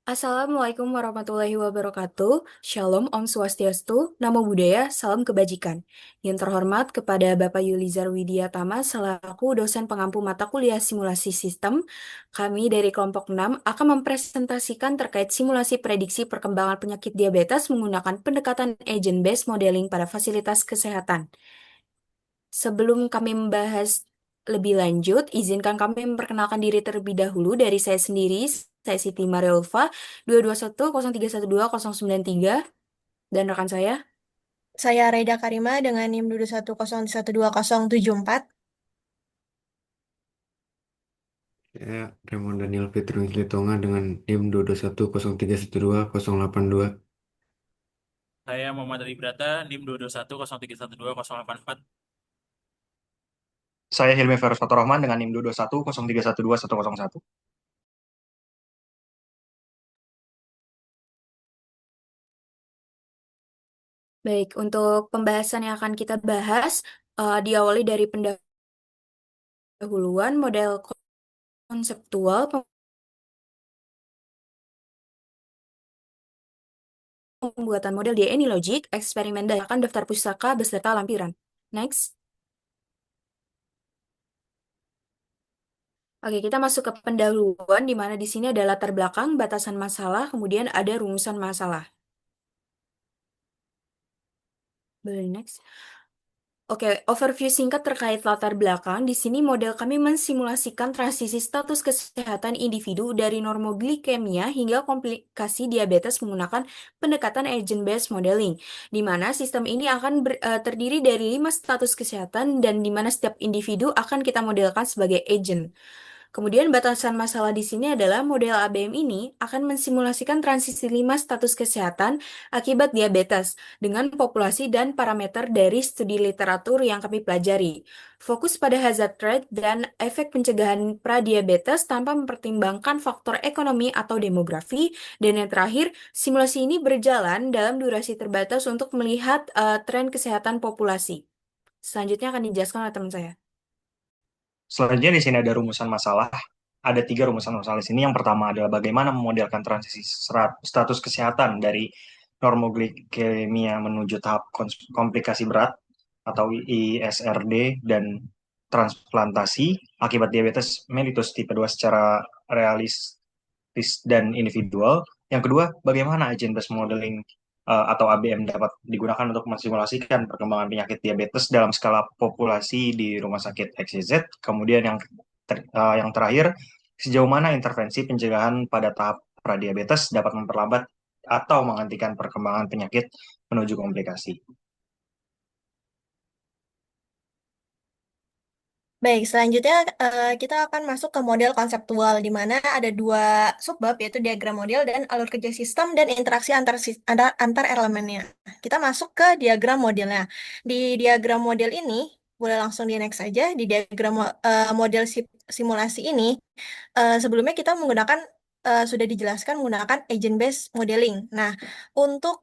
Assalamualaikum warahmatullahi wabarakatuh. Shalom, Om Swastiastu, Namo Buddhaya, Salam Kebajikan. Yang terhormat kepada Bapak Yulizar Widiatama selaku dosen pengampu mata kuliah simulasi sistem, kami dari kelompok 6 akan mempresentasikan terkait simulasi prediksi perkembangan penyakit diabetes menggunakan pendekatan agent-based modeling pada fasilitas kesehatan. Sebelum kami membahas lebih lanjut, izinkan kami memperkenalkan diri terlebih dahulu dari saya sendiri. Saya Siti Mariulfa, 22103121093, dan rekan saya. Saya Reda Karima dengan NIM 210121074. Saya Raymond Daniel Petrus Litonga dengan NIM 22103121082. Saya Muhammad Ali Brata, NIM 22103121084. Saya Hilmi Ferus Faturrahman dengan NIM 22103121001. Baik, untuk pembahasan yang akan kita bahas, diawali dari pendahuluan model konseptual, pembuatan model DNA Logic, eksperimen dan akan daftar pustaka beserta lampiran. Next. Oke, kita masuk ke pendahuluan, di mana di sini ada latar belakang, batasan masalah, kemudian ada rumusan masalah. Boleh next. Oke, overview singkat terkait latar belakang. Di sini model kami mensimulasikan transisi status kesehatan individu dari normoglikemia hingga komplikasi diabetes menggunakan pendekatan agent-based modeling, di mana sistem ini akan terdiri dari 5 status kesehatan dan di mana setiap individu akan kita modelkan sebagai agent. Kemudian batasan masalah di sini adalah model ABM ini akan mensimulasikan transisi 5 status kesehatan akibat diabetes dengan populasi dan parameter dari studi literatur yang kami pelajari. Fokus pada hazard rate dan efek pencegahan pradiabetes tanpa mempertimbangkan faktor ekonomi atau demografi. Dan yang terakhir, simulasi ini berjalan dalam durasi terbatas untuk melihat tren kesehatan populasi. Selanjutnya akan dijelaskan oleh teman saya. Selanjutnya di sini ada rumusan masalah. Ada 3 rumusan masalah di sini. Yang pertama adalah bagaimana memodelkan transisi status kesehatan dari normoglikemia menuju tahap komplikasi berat atau ISRD dan transplantasi akibat diabetes mellitus tipe 2 secara realistis dan individual. Yang kedua, bagaimana agent based modeling atau ABM dapat digunakan untuk mensimulasikan perkembangan penyakit diabetes dalam skala populasi di rumah sakit XYZ. Kemudian yang terakhir, sejauh mana intervensi pencegahan pada tahap pradiabetes dapat memperlambat atau menghentikan perkembangan penyakit menuju komplikasi. Baik, selanjutnya kita akan masuk ke model konseptual, di mana ada dua subbab, yaitu diagram model dan alur kerja sistem dan interaksi antar elemennya. Kita masuk ke diagram modelnya. Di diagram model ini, boleh langsung di next saja, di diagram model simulasi ini, sebelumnya kita menggunakan, sudah dijelaskan menggunakan agent-based modeling. Nah, untuk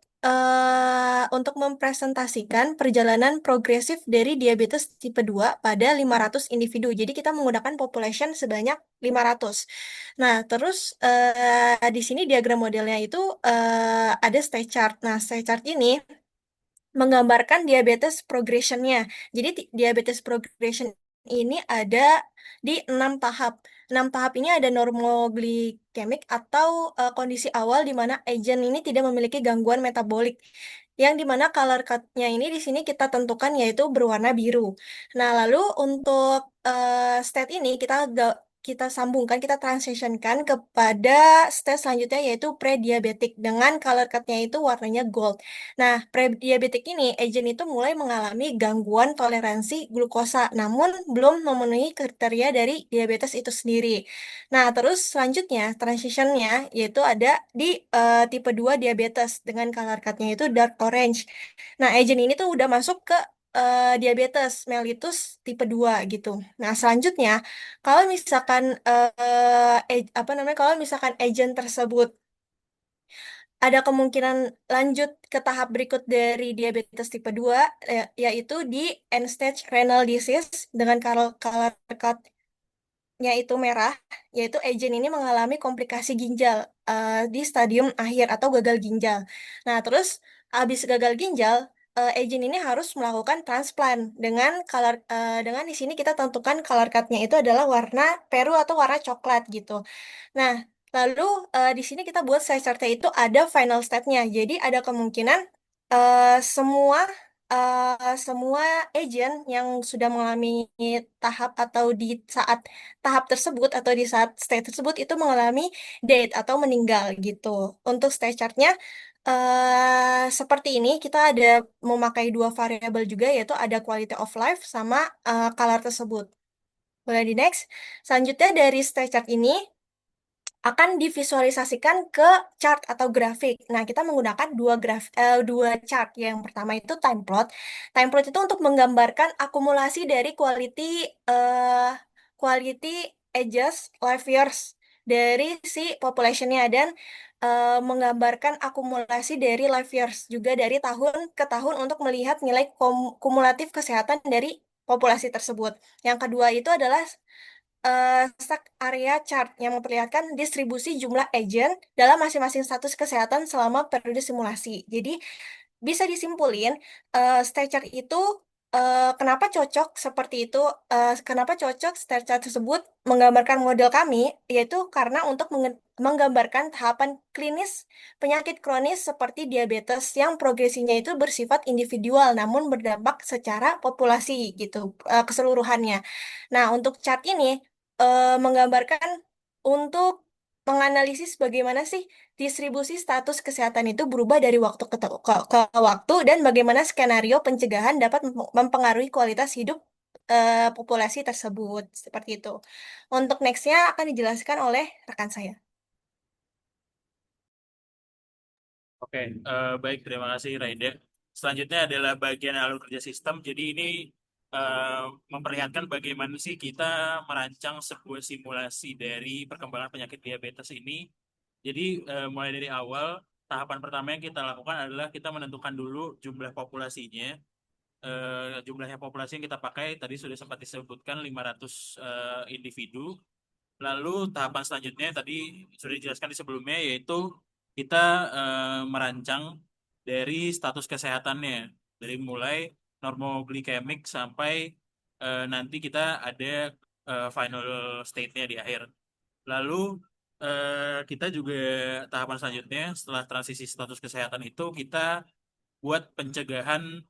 untuk mempresentasikan perjalanan progresif dari diabetes tipe 2 pada 500 individu. Jadi kita menggunakan population sebanyak 500. Nah, terus di sini diagram modelnya itu ada stage chart. Nah, stage chart ini menggambarkan diabetes progressionnya. Jadi diabetes progression ini ada di 6 tahap. 6 tahap ini ada normoglikemik atau kondisi awal di mana agent ini tidak memiliki gangguan metabolik. Yang di mana color code-nya ini di sini kita tentukan yaitu berwarna biru. Nah, lalu untuk state ini kita sambungkan, kita transitionkan kepada stage selanjutnya yaitu pre-diabetic dengan color code-nya itu warnanya gold. Nah, prediabetik ini, agent itu mulai mengalami gangguan toleransi glukosa, namun belum memenuhi kriteria dari diabetes itu sendiri. Nah, terus selanjutnya, transitionnya, yaitu ada di tipe 2 diabetes, dengan color code-nya itu dark orange. Nah, agent ini tuh udah masuk ke diabetes mellitus tipe 2 gitu. Nah, selanjutnya, kalau misalkan, apa namanya, kalau misalkan agent tersebut ada kemungkinan lanjut ke tahap berikut dari diabetes tipe 2, yaitu di end stage renal disease dengan color code-nya itu merah, yaitu agent ini mengalami komplikasi ginjal di stadium akhir atau gagal ginjal. Nah, terus habis gagal ginjal, agent ini harus melakukan transplant dengan di sini kita tentukan color card-nya itu adalah warna peru atau warna coklat gitu. Nah, lalu di sini kita buat side chart-nya itu ada final state-nya. Jadi ada kemungkinan eh, semua semua agent yang sudah mengalami tahap atau di saat tahap tersebut atau di saat state tersebut itu mengalami death atau meninggal gitu. Untuk state chart-nya seperti ini kita ada memakai dua variabel juga yaitu ada quality of life sama color tersebut. Boleh di next. Selanjutnya dari state chart ini akan divisualisasikan ke chart atau grafik. Nah, kita menggunakan dua chart. Yang pertama itu time plot. Time plot itu untuk menggambarkan akumulasi dari quality ages life years dari si populationnya dan menggambarkan akumulasi dari life years juga dari tahun ke tahun untuk melihat nilai kumulatif kesehatan dari populasi tersebut. Yang kedua itu adalah stack area chart yang memperlihatkan distribusi jumlah agent dalam masing-masing status kesehatan selama periode simulasi. Jadi bisa disimpulin stack chart itu kenapa cocok seperti itu, kenapa cocok stack chart tersebut menggambarkan model kami, yaitu karena untuk menggambarkan tahapan klinis penyakit kronis seperti diabetes yang progresinya itu bersifat individual namun berdampak secara populasi gitu keseluruhannya. Nah, untuk chart ini menggambarkan untuk menganalisis bagaimana sih distribusi status kesehatan itu berubah dari waktu ke waktu dan bagaimana skenario pencegahan dapat mempengaruhi kualitas hidup populasi tersebut. Seperti itu. Untuk nextnya akan dijelaskan oleh rekan saya. Oke, baik, terima kasih Raida. Selanjutnya adalah bagian alur kerja sistem. Jadi ini memperlihatkan bagaimana sih kita merancang sebuah simulasi dari perkembangan penyakit diabetes ini. Jadi mulai dari awal, tahapan pertama yang kita lakukan adalah kita menentukan dulu jumlah populasinya. Jumlahnya populasi yang kita pakai tadi sudah sempat disebutkan 500 individu. Lalu tahapan selanjutnya tadi sudah dijelaskan di sebelumnya yaitu kita merancang dari status kesehatannya dari mulai normoglikemik sampai nanti kita ada final state-nya di akhir. Lalu kita juga tahapan selanjutnya setelah transisi status kesehatan itu kita buat pencegahan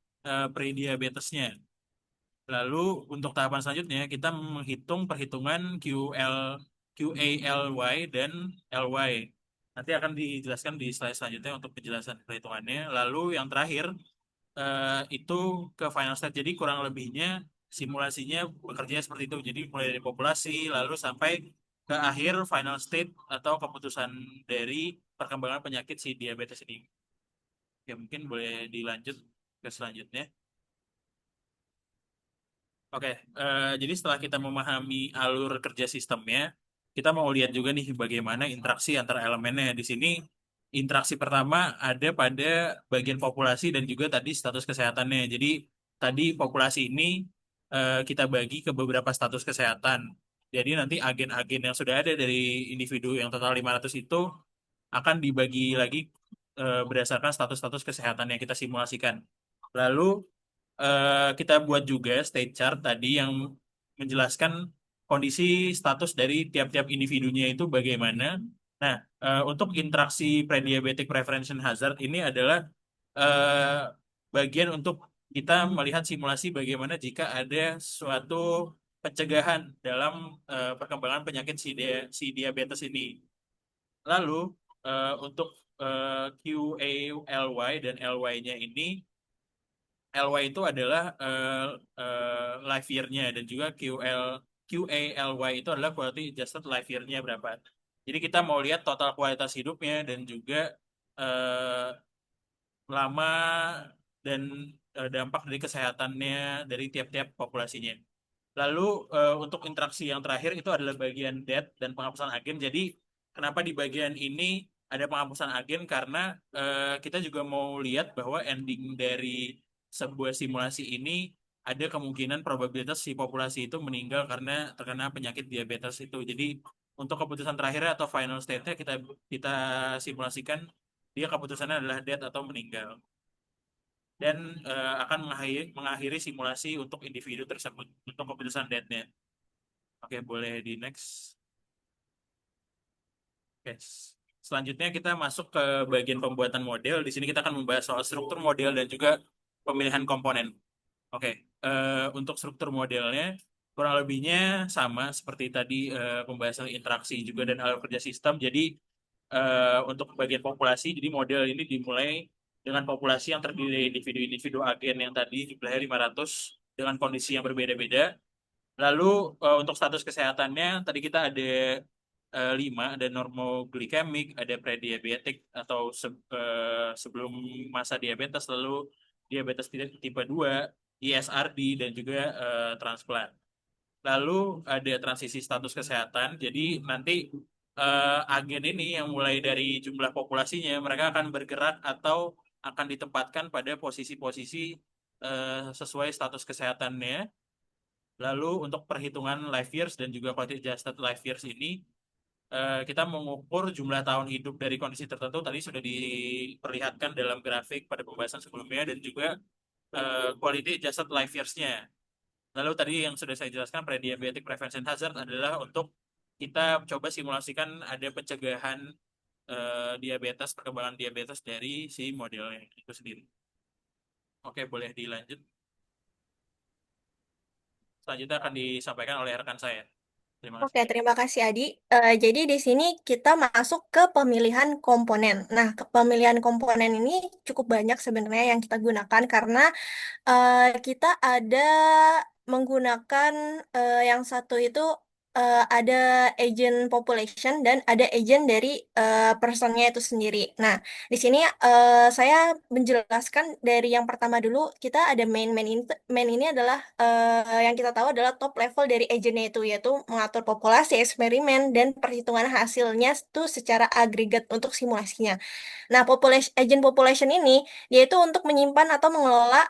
prediabetesnya. Lalu untuk tahapan selanjutnya kita menghitung perhitungan QALY dan LY. Nanti akan dijelaskan di slide selanjutnya untuk penjelasan perhitungannya. Lalu yang terakhir itu ke final state. Jadi kurang lebihnya simulasinya bekerja seperti itu. Jadi mulai dari populasi lalu sampai ke akhir final state atau keputusan dari perkembangan penyakit si diabetes ini. Ya mungkin boleh dilanjut ke selanjutnya. Oke, jadi setelah kita memahami alur kerja sistemnya, kita mau lihat juga nih bagaimana interaksi antar elemennya. Di sini interaksi pertama ada pada bagian populasi dan juga tadi status kesehatannya. Jadi tadi populasi ini kita bagi ke beberapa status kesehatan. Jadi nanti agen-agen yang sudah ada dari individu yang total 500 itu akan dibagi lagi berdasarkan status-status kesehatan yang kita simulasikan. Lalu kita buat juga state chart tadi yang menjelaskan kondisi status dari tiap-tiap individunya itu bagaimana. Nah, untuk interaksi prediabetic preference hazard ini adalah bagian untuk kita melihat simulasi bagaimana jika ada suatu pencegahan dalam perkembangan penyakit si diabetes ini. Lalu untuk QALY dan LY-nya ini LY itu adalah life year-nya dan juga QALY itu adalah quality adjusted life year-nya berapa. Jadi kita mau lihat total kualitas hidupnya dan juga eh, lama dan dampak dari kesehatannya dari tiap-tiap populasinya. Lalu untuk interaksi yang terakhir itu adalah bagian death dan penghapusan agen. Jadi kenapa di bagian ini ada penghapusan agen? Karena kita juga mau lihat bahwa ending dari sebuah simulasi ini ada kemungkinan probabilitas si populasi itu meninggal karena terkena penyakit diabetes itu. Jadi Untuk keputusan terakhirnya atau final state-nya kita kita simulasikan dia keputusannya adalah death atau meninggal dan akan mengakhiri simulasi untuk individu tersebut untuk keputusan death-nya. Oke, boleh di next. Oke. Selanjutnya kita masuk ke bagian pembuatan model. Di sini kita akan membahas soal struktur model dan juga pemilihan komponen. Oke, untuk struktur modelnya kurang lebihnya sama seperti tadi pembahasan interaksi juga dan alur kerja sistem. Jadi untuk bagian populasi, jadi model ini dimulai dengan populasi yang terdiri dari individu-individu agen yang tadi jumlahnya 500 dengan kondisi yang berbeda-beda. Lalu untuk status kesehatannya tadi kita ada 5, ada normoglikemik, ada prediabetik atau sebelum masa diabetes, lalu diabetes tipe 2, ISRD dan juga transplant. Lalu ada transisi status kesehatan. Jadi nanti agen ini yang mulai dari jumlah populasinya mereka akan bergerak atau akan ditempatkan pada posisi-posisi sesuai status kesehatannya. Lalu untuk perhitungan life years dan juga quality adjusted life years ini kita mengukur jumlah tahun hidup dari kondisi tertentu tadi sudah diperlihatkan dalam grafik pada pembahasan sebelumnya dan juga quality adjusted life years-nya. Lalu tadi yang sudah saya jelaskan pre-diabetic prevention hazard adalah untuk kita coba simulasikan ada pencegahan diabetes, perkembangan diabetes dari si modelnya itu sendiri. Oke, boleh dilanjut. Selanjutnya akan disampaikan oleh rekan saya. Terima kasih. Oke, terima kasih Adi. Jadi di sini kita masuk ke pemilihan komponen. Nah, pemilihan komponen ini cukup banyak sebenarnya yang kita gunakan karena kita ada menggunakan yang satu itu ada agent population dan ada agent dari personnya itu sendiri. Nah, di sini saya menjelaskan dari yang pertama dulu. Kita ada main ini adalah yang kita tahu adalah top level dari agentnya itu yaitu mengatur populasi, eksperimen dan perhitungan hasilnya itu secara agregat untuk simulasinya. Nah, agent population ini yaitu untuk menyimpan atau mengelola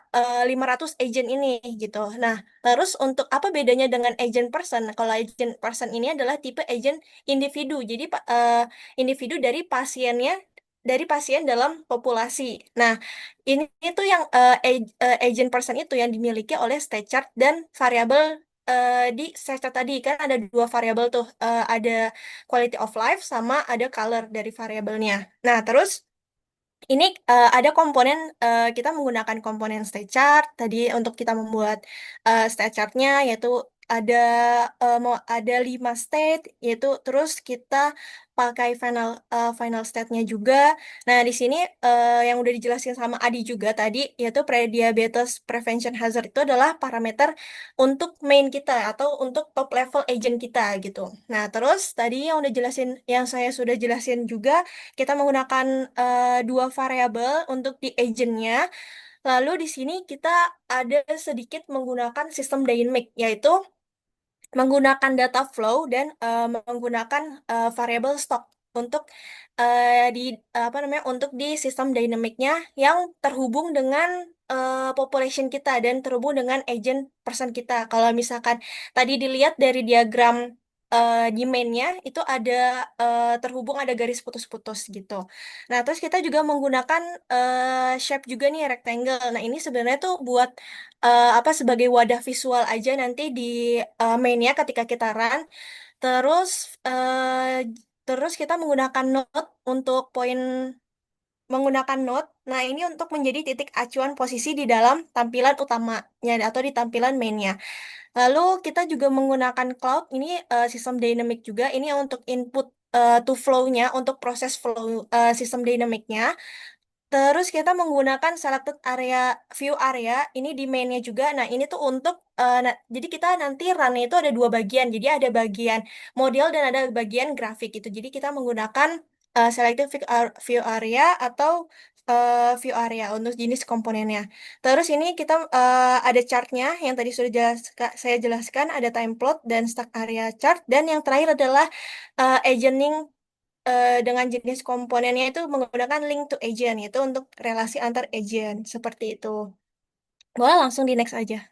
500 agent ini gitu. Nah, terus untuk apa bedanya dengan agent person? Kalau agent person ini adalah tipe agent individu. Jadi individu dari pasien dalam populasi. Nah, ini itu yang agent person itu yang dimiliki oleh state chart dan variabel di state chart tadi kan ada dua variabel tuh, ada quality of life sama ada color dari variabelnya. Nah, terus ini ada komponen, kita menggunakan komponen state chart tadi untuk kita membuat state chartnya yaitu ada mau ada 5 state yaitu terus kita pakai final state-nya juga. Nah, di sini yang udah dijelasin sama Adi juga tadi yaitu pre-diabetes prevention hazard itu adalah parameter untuk main kita atau untuk top level agent kita gitu. Nah, terus tadi yang saya sudah jelasin juga kita menggunakan dua variabel untuk di agentnya. Lalu di sini kita ada sedikit menggunakan sistem dynamic, yaitu menggunakan data flow dan menggunakan variabel stock untuk di apa namanya untuk di sistem dynamicnya yang terhubung dengan population kita dan terhubung dengan agent person kita. Kalau misalkan tadi dilihat dari diagram di main-nya itu ada terhubung ada garis putus-putus gitu. Nah, terus kita juga menggunakan shape juga nih rectangle. Nah, ini sebenarnya tuh buat apa sebagai wadah visual aja nanti di mainnya ketika kita run. Terus terus kita menggunakan node untuk poin menggunakan node. Nah, ini untuk menjadi titik acuan posisi di dalam tampilan utamanya atau di tampilan mainnya. Lalu kita juga menggunakan cloud, ini sistem dynamic juga, ini untuk input to flow-nya, untuk proses flow sistem dynamic-nya. Terus kita menggunakan selected area, view area, ini di mainnya juga. Nah, ini tuh untuk, jadi kita nanti run-nya itu ada dua bagian. Jadi ada bagian model dan ada bagian grafik gitu. Jadi kita menggunakan selected view area atau view area untuk jenis komponennya. Terus ini kita ada chartnya yang tadi sudah saya jelaskan, ada time plot dan stack area chart. Dan yang terakhir adalah agenting dengan jenis komponennya itu menggunakan link to agent, itu untuk relasi antar agent, seperti itu. Boleh langsung di next aja.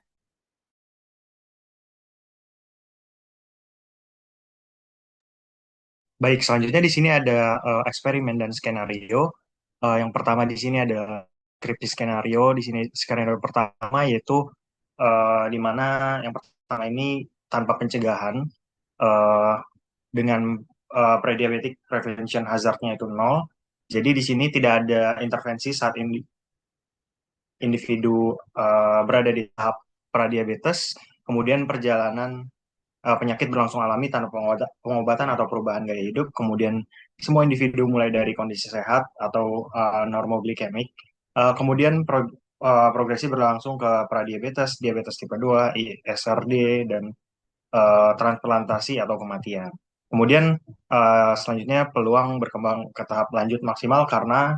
Baik, selanjutnya di sini ada eksperimen dan skenario. Yang pertama di sini ada deskripsi skenario. Di sini skenario pertama yaitu di mana yang pertama ini tanpa pencegahan eh, dengan prediabetic prevention hazardnya itu nol. Jadi di sini tidak ada intervensi saat individu berada di tahap pradiabetes, kemudian perjalanan penyakit berlangsung alami tanpa pengobatan atau perubahan gaya hidup, kemudian semua individu mulai dari kondisi sehat atau normoglikemik, kemudian progresi berlangsung ke pradiabetes, diabetes tipe 2, SRD, dan transplantasi atau kematian. Kemudian selanjutnya peluang berkembang ke tahap lanjut maksimal karena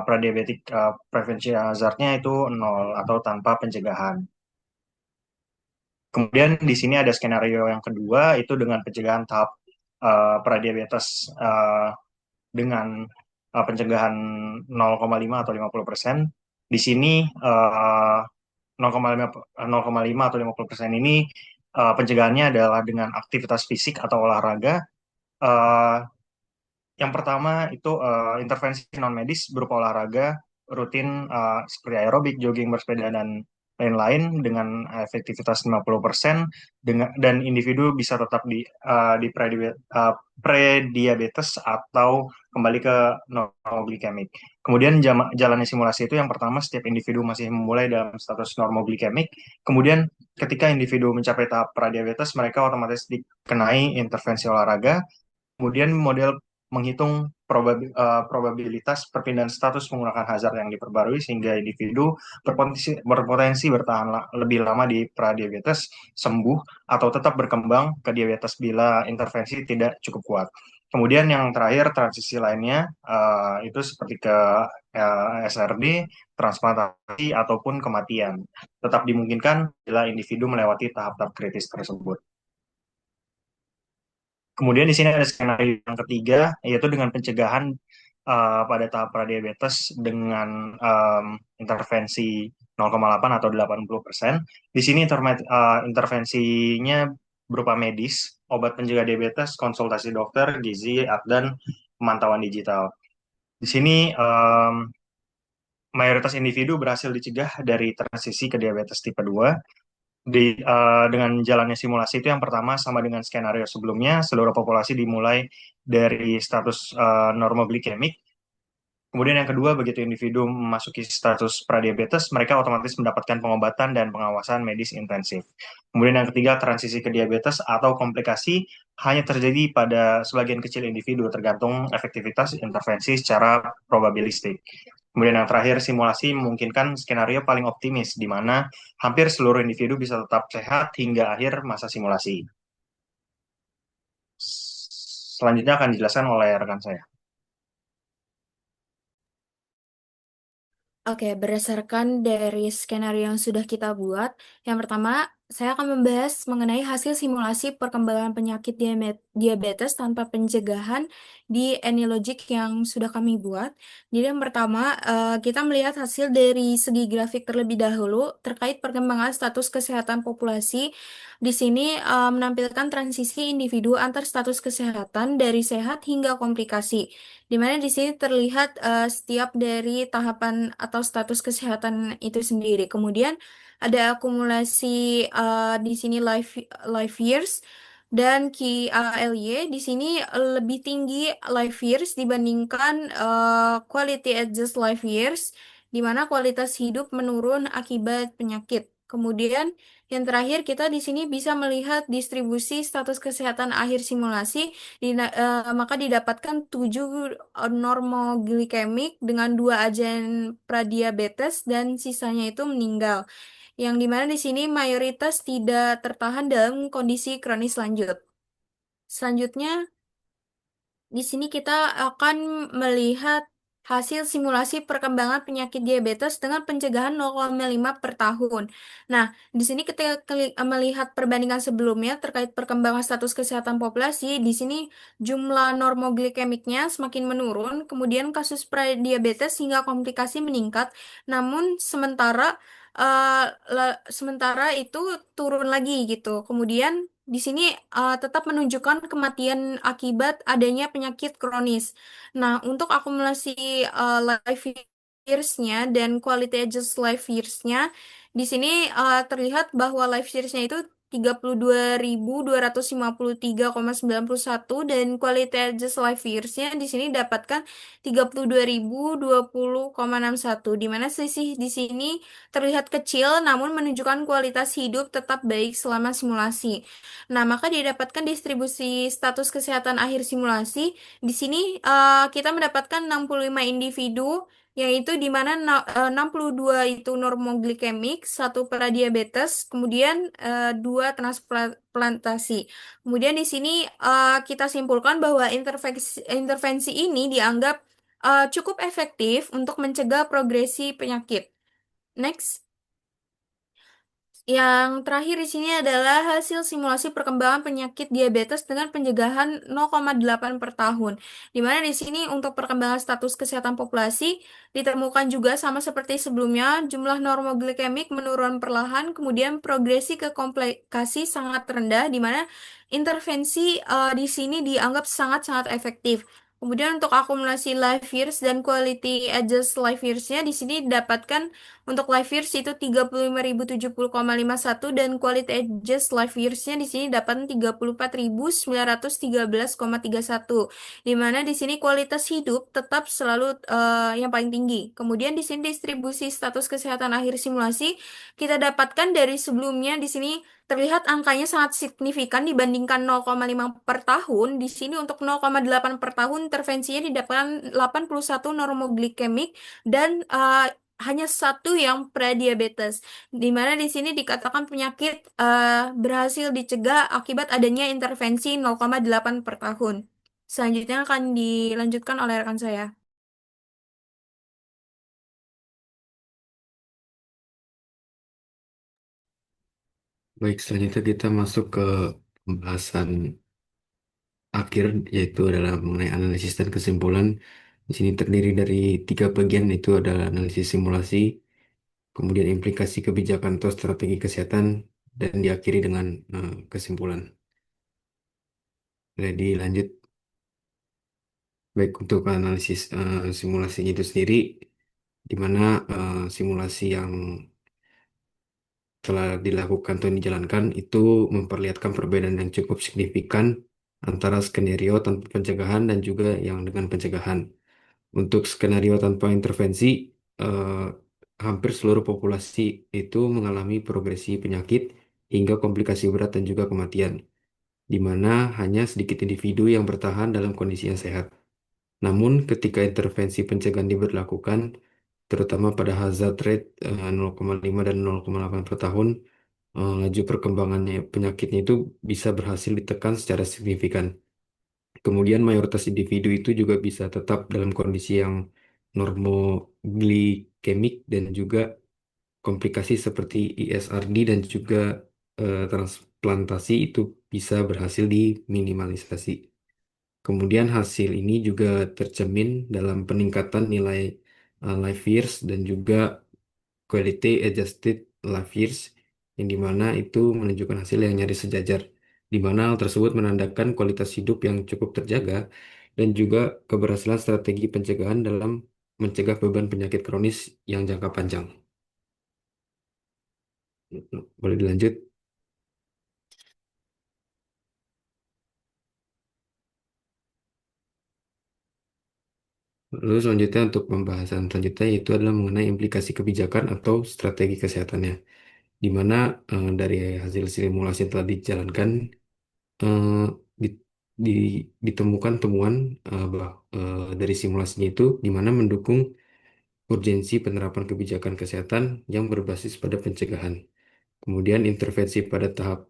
pradiabetic prevention hazardnya itu nol atau tanpa pencegahan. Kemudian di sini ada skenario yang kedua itu dengan pencegahan tahap pradiabetes dengan pencegahan 0,5 atau 50%. Di sini 0,5 0,5 atau 50% ini pencegahannya adalah dengan aktivitas fisik atau olahraga. Eh, yang pertama itu intervensi non medis berupa olahraga rutin seperti aerobik, jogging, bersepeda dan lain-lain dengan efektivitas 50% dan individu bisa tetap di prediabetes atau kembali ke normoglikemik. Kemudian jalannya simulasi itu yang pertama setiap individu masih memulai dalam status normoglikemik. Kemudian ketika individu mencapai tahap pradiabetes mereka otomatis dikenai intervensi olahraga. Kemudian model menghitung probabilitas perpindahan status menggunakan hazard yang diperbarui sehingga individu berpotensi bertahan lebih lama di pradiabetes, sembuh, atau tetap berkembang ke diabetes bila intervensi tidak cukup kuat. Kemudian yang terakhir transisi lainnya itu seperti ke SRD, transplantasi, ataupun kematian. Tetap dimungkinkan bila individu melewati tahap-tahap kritis tersebut. Kemudian di sini ada skenario yang ketiga, yaitu dengan pencegahan pada tahap pradiabetes dengan intervensi 0,8 atau 80%. Di sini intervensinya berupa medis, obat pencegah diabetes, konsultasi dokter, gizi, dan pemantauan digital. Di sini mayoritas individu berhasil dicegah dari transisi ke diabetes tipe 2 dengan jalannya simulasi itu yang pertama sama dengan skenario sebelumnya, seluruh populasi dimulai dari status normoglikemik. Kemudian yang kedua, begitu individu memasuki status pradiabetes, mereka otomatis mendapatkan pengobatan dan pengawasan medis intensif. Kemudian yang ketiga, transisi ke diabetes atau komplikasi hanya terjadi pada sebagian kecil individu, tergantung efektivitas intervensi secara probabilistik. Kemudian yang terakhir, simulasi memungkinkan skenario paling optimis, di mana hampir seluruh individu bisa tetap sehat hingga akhir masa simulasi. Selanjutnya akan dijelaskan oleh rekan saya. Oke, berdasarkan dari skenario yang sudah kita buat, yang pertama, saya akan membahas mengenai hasil simulasi perkembangan penyakit diabetes tanpa pencegahan di AnyLogic yang sudah kami buat. Jadi yang pertama, kita melihat hasil dari segi grafik terlebih dahulu terkait perkembangan status kesehatan populasi. Di sini menampilkan transisi individu antar status kesehatan dari sehat hingga komplikasi di mana di sini terlihat setiap dari tahapan atau status kesehatan itu sendiri. Kemudian ada akumulasi di sini life years dan KLY di sini lebih tinggi life years dibandingkan quality adjust life years, di mana kualitas hidup menurun akibat penyakit. Kemudian yang terakhir kita di sini bisa melihat distribusi status kesehatan akhir simulasi maka didapatkan 7 normoglikemik dengan 2 agen pradiabetes dan sisanya itu meninggal. Yang dimana di sini mayoritas tidak tertahan dalam kondisi kronis lanjut. Selanjutnya, di sini kita akan melihat hasil simulasi perkembangan penyakit diabetes dengan pencegahan 0,5 per tahun. Nah, di sini kita melihat perbandingan sebelumnya terkait perkembangan status kesehatan populasi, di sini jumlah normoglikemiknya semakin menurun, kemudian kasus prediabetes hingga komplikasi meningkat, namun sementara itu turun lagi gitu. Kemudian di sini tetap menunjukkan kematian akibat adanya penyakit kronis. Nah, untuk akumulasi life years-nya dan quality adjust life years-nya, di sini terlihat bahwa life years-nya itu 32.253,91 dan quality adjust life years-nya di sini dapatkan 32.020,61, di mana selisih di sini terlihat kecil namun menunjukkan kualitas hidup tetap baik selama simulasi. Nah, maka didapatkan distribusi status kesehatan akhir simulasi. Di sini kita mendapatkan 65 individu, yaitu di mana 62 itu normoglikemik, satu pradiabetes, kemudian dua transplantasi. Kemudian di sini kita simpulkan bahwa intervensi ini dianggap cukup efektif untuk mencegah progresi penyakit. Next. Yang terakhir di sini adalah hasil simulasi perkembangan penyakit diabetes dengan pencegahan 0,8 per tahun. Di mana di sini untuk perkembangan status kesehatan populasi ditemukan juga sama seperti sebelumnya, jumlah normoglikemik menurun perlahan, kemudian progresi ke komplikasi sangat rendah, di mana intervensi di sini dianggap sangat-sangat efektif. Kemudian untuk akumulasi life years dan quality adjust life years-nya di sini didapatkan untuk life years itu 35.070,51 dan quality adjust life years-nya di sini dapat 34.913,31. Di mana di sini kualitas hidup tetap selalu yang paling tinggi. Kemudian di sini distribusi status kesehatan akhir simulasi kita dapatkan dari sebelumnya di sini terlihat angkanya sangat signifikan dibandingkan 0,5 per tahun. Di sini untuk 0,8 per tahun intervensinya didapatkan 81 normoglikemik dan hanya satu yang prediabetes, di mana di sini dikatakan penyakit berhasil dicegah akibat adanya intervensi 0,8 per tahun. Selanjutnya akan dilanjutkan oleh rekan saya. Baik, selanjutnya kita masuk ke pembahasan akhir, yaitu adalah mengenai analisis dan kesimpulan. Di sini terdiri dari tiga bagian, yaitu adalah analisis simulasi, kemudian implikasi kebijakan atau strategi kesehatan, dan diakhiri dengan kesimpulan. Jadi lanjut, baik untuk analisis simulasinya itu sendiri, di mana simulasi yang telah dilakukan atau dijalankan itu memperlihatkan perbedaan yang cukup signifikan antara skenario tanpa pencegahan dan juga yang dengan pencegahan. Untuk skenario tanpa intervensi, eh, hampir seluruh populasi itu mengalami progresi penyakit hingga komplikasi berat dan juga kematian, di mana hanya sedikit individu yang bertahan dalam kondisi yang sehat. Namun, ketika intervensi pencegahan diberlakukan, terutama pada hazard rate 0,5 dan 0,8 per tahun, laju perkembangannya penyakitnya itu bisa berhasil ditekan secara signifikan. Kemudian mayoritas individu itu juga bisa tetap dalam kondisi yang normoglikemik dan juga komplikasi seperti ISRD dan juga transplantasi itu bisa berhasil diminimalisasi. Kemudian hasil ini juga tercermin dalam peningkatan nilai life years dan juga quality adjusted life years, yang dimana itu menunjukkan hasil yang nyaris sejajar, di mana hal tersebut menandakan kualitas hidup yang cukup terjaga dan juga keberhasilan strategi pencegahan dalam mencegah beban penyakit kronis yang jangka panjang. Boleh dilanjut? Lalu selanjutnya untuk pembahasan selanjutnya itu adalah mengenai implikasi kebijakan atau strategi kesehatannya, di mana dari hasil simulasi yang telah dijalankan, eh, di- ditemukan temuan dari simulasinya itu, di mana mendukung urgensi penerapan kebijakan kesehatan yang berbasis pada pencegahan. Kemudian intervensi pada tahap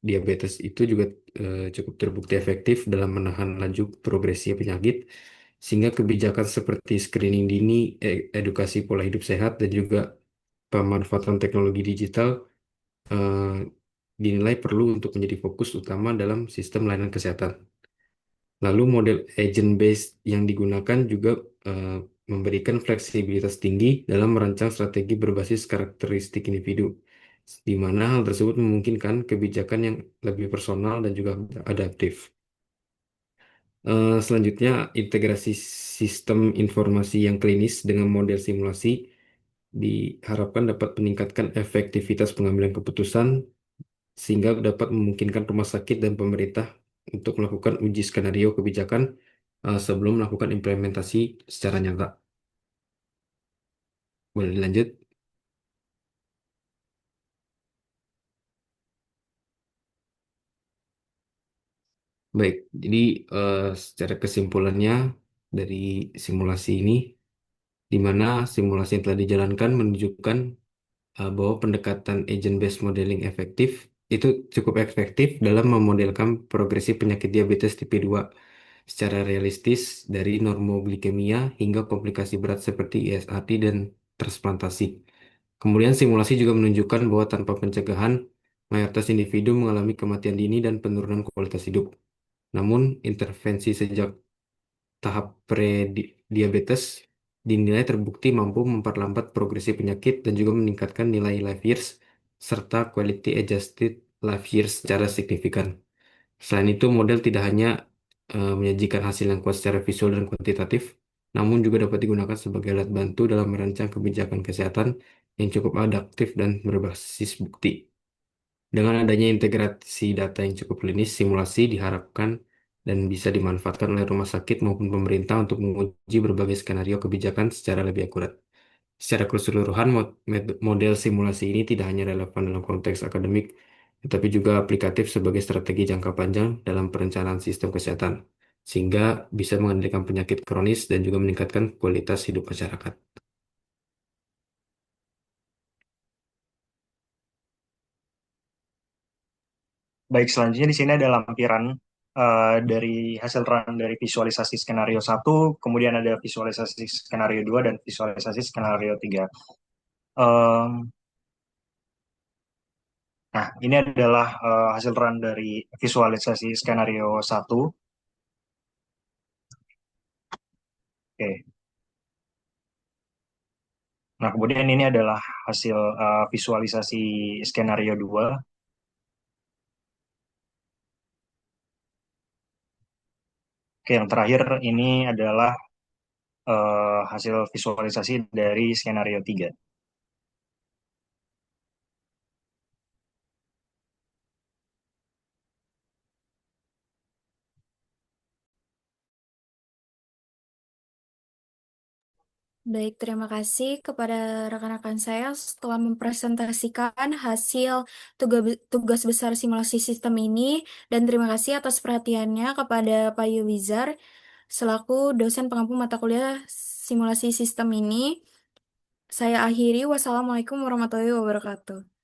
diabetes itu juga cukup terbukti efektif dalam menahan laju progresi penyakit, sehingga kebijakan seperti screening dini, edukasi pola hidup sehat, dan juga pemanfaatan teknologi digital eh, dinilai perlu untuk menjadi fokus utama dalam sistem layanan kesehatan. Lalu model agent-based yang digunakan juga eh, memberikan fleksibilitas tinggi dalam merancang strategi berbasis karakteristik individu, di mana hal tersebut memungkinkan kebijakan yang lebih personal dan juga adaptif. Selanjutnya, integrasi sistem informasi yang klinis dengan model simulasi diharapkan dapat meningkatkan efektivitas pengambilan keputusan sehingga dapat memungkinkan rumah sakit dan pemerintah untuk melakukan uji skenario kebijakan sebelum melakukan implementasi secara nyata. Boleh dilanjut? Baik, jadi secara kesimpulannya dari simulasi ini, di mana simulasi yang telah dijalankan menunjukkan bahwa pendekatan agent-based modeling efektif itu cukup efektif dalam memodelkan progresi penyakit diabetes tipe 2 secara realistis dari normoglikemia hingga komplikasi berat seperti ESRD dan transplantasi. Kemudian simulasi juga menunjukkan bahwa tanpa pencegahan, mayoritas individu mengalami kematian dini dan penurunan kualitas hidup. Namun, intervensi sejak tahap pre-diabetes dinilai terbukti mampu memperlambat progresi penyakit dan juga meningkatkan nilai life years serta quality adjusted life years secara signifikan. Selain itu, model tidak hanya menyajikan hasil yang kuat secara visual dan kuantitatif, namun juga dapat digunakan sebagai alat bantu dalam merancang kebijakan kesehatan yang cukup adaptif dan berbasis bukti. Dengan adanya integrasi data yang cukup klinis, simulasi diharapkan dan bisa dimanfaatkan oleh rumah sakit maupun pemerintah untuk menguji berbagai skenario kebijakan secara lebih akurat. Secara keseluruhan, model simulasi ini tidak hanya relevan dalam konteks akademik, tetapi juga aplikatif sebagai strategi jangka panjang dalam perencanaan sistem kesehatan, sehingga bisa mengendalikan penyakit kronis dan juga meningkatkan kualitas hidup masyarakat. Baik, selanjutnya di sini ada lampiran dari hasil run dari visualisasi skenario satu, kemudian ada visualisasi skenario 2 dan visualisasi skenario 3. Em, nah, ini adalah hasil run dari visualisasi skenario satu. Oke. Nah, kemudian ini adalah hasil visualisasi skenario 2. Oke, yang terakhir ini adalah hasil visualisasi dari skenario 3. Baik, terima kasih kepada rekan-rekan saya setelah mempresentasikan hasil tugas besar simulasi sistem ini, dan terima kasih atas perhatiannya kepada Pak Yuwizar selaku dosen pengampu mata kuliah simulasi sistem ini. Saya akhiri, wassalamualaikum warahmatullahi wabarakatuh.